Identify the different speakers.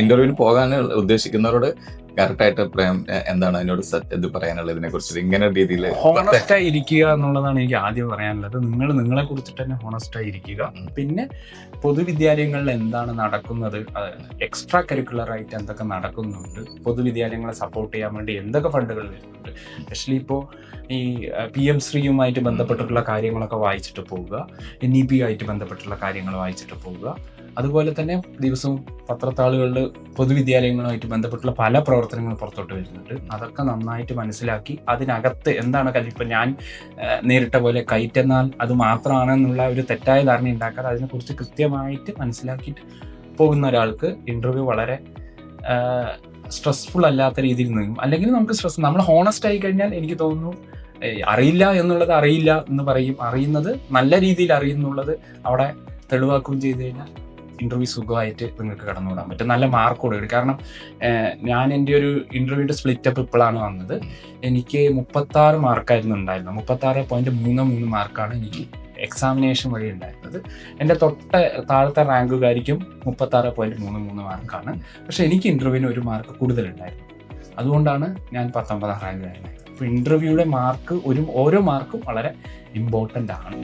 Speaker 1: ഇന്റർവ്യൂവിന് പോകാൻ ഉദ്ദേശിക്കുന്നവരോട് കറക്റ്റായിട്ട് പ്രേം എന്താണ് അതിനോട് ഇത് പറയാനുള്ളത്, ഇതിനെ കുറിച്ച് ഇങ്ങനെ രീതിയിൽ
Speaker 2: ഹോണസ്റ്റായി ഇരിക്കുക എന്നുള്ളതാണ് എനിക്ക് ആദ്യം പറയാനുള്ളത്. നിങ്ങളെ കുറിച്ചിട്ട് തന്നെ ഹോണസ്റ്റായി ഇരിക്കുക. പിന്നെ പൊതുവിദ്യാലയങ്ങളിൽ എന്താണ് നടക്കുന്നത്, എക്സ്ട്രാ കരിക്കുലർ ആയിട്ട് എന്തൊക്കെ നടക്കുന്നുണ്ട്, പൊതുവിദ്യാലയങ്ങളെ സപ്പോർട്ട് ചെയ്യാൻ വേണ്ടി എന്തൊക്കെ ഫണ്ടുകൾ വരുന്നുണ്ട്, എസ്പെഷ്യലി ഇപ്പോൾ ഈ PM ശ്രീയുമായിട്ട് ബന്ധപ്പെട്ടിട്ടുള്ള കാര്യങ്ങളൊക്കെ വായിച്ചിട്ട് പോവുക, NEP ആയിട്ട് ബന്ധപ്പെട്ടുള്ള കാര്യങ്ങൾ വായിച്ചിട്ട് പോവുക. അതുപോലെ തന്നെ ദിവസവും പത്രത്താളുകളിൽ പൊതുവിദ്യാലയങ്ങളുമായിട്ട് ബന്ധപ്പെട്ടുള്ള പല പ്രവർത്തനങ്ങളും പുറത്തോട്ട് വരുന്നുണ്ട്. അതൊക്കെ നന്നായിട്ട് മനസ്സിലാക്കി അതിനകത്ത് എന്താണ് ഇപ്പം ഞാൻ നേരിട്ട പോലെ കൈറ്റ് എന്നാൽ അത് മാത്രമാണെന്നുള്ള ഒരു തെറ്റായ ധാരണ ഉണ്ടാക്കാതെ അതിനെക്കുറിച്ച് കൃത്യമായിട്ട് മനസ്സിലാക്കിയിട്ട് പോകുന്ന ഒരാൾക്ക് ഇൻ്റർവ്യൂ വളരെ സ്ട്രെസ്ഫുൾ അല്ലാത്ത രീതിയിൽ നിന്നും, അല്ലെങ്കിൽ നമുക്ക് നമ്മൾ ഹോണസ്റ്റ് ആയി കഴിഞ്ഞാൽ എനിക്ക് തോന്നുന്നു അറിയില്ല എന്നുള്ളത് അറിയില്ല എന്ന് പറയും, അറിയുന്നത് നല്ല രീതിയിൽ അറിയുന്നുള്ളത് അവിടെ തെളിവാക്കുകയും ചെയ്ത് കഴിഞ്ഞാൽ ഇൻ്റർവ്യൂ സുഖമായിട്ട് നിങ്ങൾക്ക് കടന്നുവിടാൻ പറ്റും, നല്ല മാർക്കോട് വരും. കാരണം ഞാൻ എൻ്റെ ഒരു ഇൻ്റർവ്യൂവിൻ്റെ സ്പ്ലിറ്റപ്പ് ഇപ്പോഴാണ് വന്നത്. എനിക്ക് 36 മാർക്കായിരുന്നു ഉണ്ടായിരുന്നത്. 36.33 മാർക്കാണ് എനിക്ക് എക്സാമിനേഷൻ വഴി ഉണ്ടായിരുന്നത്. എൻ്റെ താഴത്തെ റാങ്കുകാരിക്കും 36.33 മാർക്കാണ്. പക്ഷെ എനിക്ക് ഇൻ്റർവ്യൂവിന് 1 മാർക്ക് കൂടുതലുണ്ടായിരുന്നു. അതുകൊണ്ടാണ് ഞാൻ 19ാം റാങ്കായിരുന്നത്. അപ്പോൾ ഇൻ്റർവ്യൂയുടെ മാർക്ക് ഓരോ മാർക്കും വളരെ ഇമ്പോർട്ടൻ്റ് ആണ്.